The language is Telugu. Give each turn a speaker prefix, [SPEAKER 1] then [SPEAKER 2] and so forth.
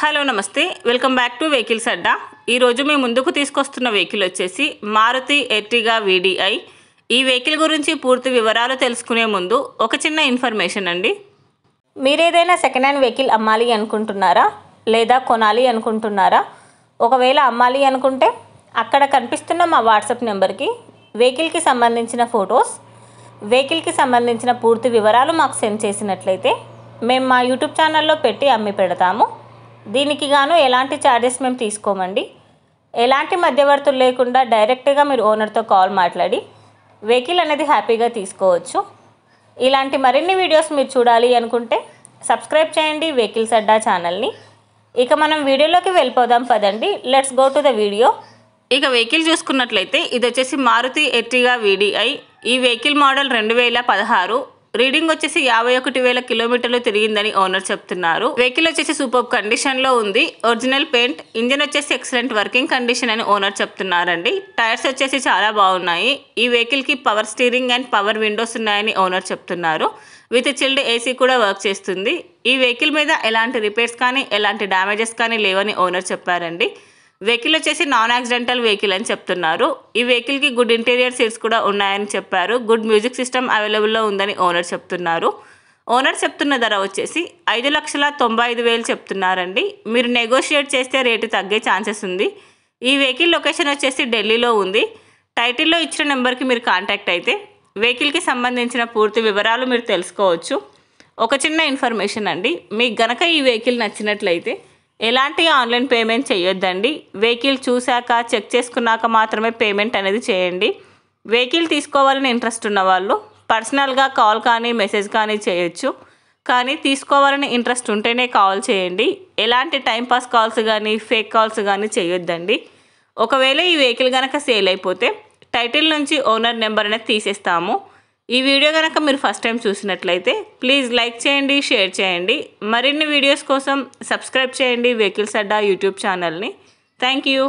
[SPEAKER 1] హలో నమస్తే, వెల్కమ్ బ్యాక్ టు వెహికల్స్ అడ్డా. ఈరోజు మేము ముందుకు తీసుకొస్తున్న వెహికల్ వచ్చేసి మారుతి ఎర్టిగా వీడిఐ. ఈ వెహికల్ గురించి పూర్తి వివరాలు తెలుసుకునే ముందు ఒక చిన్న ఇన్ఫర్మేషన్ అండి. మీరేదైనా సెకండ్ హ్యాండ్ వెహికల్ అమ్మాలి అనుకుంటున్నారా లేదా కొనాలి అనుకుంటున్నారా? ఒకవేళ అమ్మాలి అనుకుంటే అక్కడ కనిపిస్తున్న మా వాట్సాప్ నెంబర్కి వెహికల్కి సంబంధించిన ఫొటోస్, వెహికల్కి సంబంధించిన పూర్తి వివరాలు మాకు సెండ్ చేసినట్లయితే మేము మా యూట్యూబ్ ఛానల్లో పెట్టి అమ్మి పెడతాము. దీనికి గాను ఎలాంటి ఛార్జెస్ మేము తీసుకోమండి. ఎలాంటి మధ్యవర్తులు లేకుండా డైరెక్ట్గా మీరు ఓనర్తో కాల్ మాట్లాడి వెహికల్ అనేది హ్యాపీగా తీసుకోవచ్చు. ఇలాంటి మరిన్ని వీడియోస్ మీరు చూడాలి అనుకుంటే సబ్స్క్రైబ్ చేయండి వెహికల్స్ అడ్డా ఛానల్ని. ఇక మనం వీడియోలోకి వెళ్ళిపోదాం పదండి. Let's go to the video. ఇక వెహికల్ చూసుకున్నట్లయితే ఇది వచ్చేసి మారుతి ఎర్టిగా వీడిఐ. ఈ వెహికల్ మోడల్ 2016. రీడింగ్ వచ్చేసి 51,000 కిలోమీటర్లు తిరిగిందని ఓనర్ చెప్తున్నారు. వెహికల్ వచ్చేసి సూపర్ కండిషన్లో ఉంది. ఒరిజినల్ పెయింట్, ఇంజిన్ వచ్చేసి ఎక్సలెంట్ వర్కింగ్ కండిషన్ అని ఓనర్ చెప్తున్నారండి. టైర్స్ వచ్చేసి చాలా బాగున్నాయి. ఈ వెహికల్కి power steering and power Windows ఉన్నాయని ఓనర్ చెప్తున్నారు. విత్ చిల్డ్ ఏసీ కూడా వర్క్ చేస్తుంది. ఈ వెహికల్ మీద ఎలాంటి రిపేర్స్ కానీ ఎలాంటి డ్యామేజెస్ కానీ లేవని ఓనర్ చెప్పారండి. వెహికల్ వచ్చేసి నాన్ యాక్సిడెంటల్ వెహికల్ అని చెప్తున్నారు. ఈ వెహికల్కి గుడ్ ఇంటీరియర్ సీట్స్ కూడా ఉన్నాయని చెప్పారు. గుడ్ మ్యూజిక్ సిస్టమ్ అవైలబుల్లో ఉందని ఓనర్ చెప్తున్నారు. ఓనర్ చెప్తున్న ధర వచ్చేసి 5,95,000 చెప్తున్నారండి. మీరు నెగోషియేట్ చేస్తే రేటు తగ్గే ఛాన్సెస్ ఉంది. ఈ వెహికల్ లొకేషన్ వచ్చేసి ఢిల్లీలో ఉంది. టైటిల్లో ఇచ్చిన నెంబర్కి మీరు కాంటాక్ట్ అయితే వెహికల్కి సంబంధించిన పూర్తి వివరాలు మీరు తెలుసుకోవచ్చు. ఒక చిన్న ఇన్ఫర్మేషన్ అండి, మీకు గనక ఈ వెహికల్ నచ్చినట్లయితే ఎలాంటి ఆన్లైన్ పేమెంట్ చేయొద్దండి. వెహికల్ చూశాక చెక్ చేసుకున్నాక మాత్రమే పేమెంట్ అనేది చేయండి. వెహికల్ తీసుకోవాలని ఇంట్రెస్ట్ ఉన్న వాళ్ళు పర్సనల్గా కాల్ కానీ మెసేజ్ కానీ చేయొచ్చు. కానీ తీసుకోవాలని ఇంట్రెస్ట్ ఉంటేనే కాల్ చేయండి. ఎలాంటి టైంపాస్ కాల్స్ కానీ ఫేక్ కాల్స్ కానీ చేయొద్దండి. ఒకవేళ ఈ వెహికల్ కనుక సేల్ అయిపోతే టైటిల్ నుంచి ఓనర్ నెంబర్ అనేది తీసేస్తాము. ఈ వీడియో కనుక మీరు ఫస్ట్ టైం చూసినట్లయితే ప్లీజ్ లైక్ చేయండి, షేర్ చేయండి. మరిన్ని వీడియోస్ కోసం సబ్స్క్రైబ్ చేయండి వెహికల్స్ అడ్డా యూట్యూబ్ ఛానల్ని. Thank you.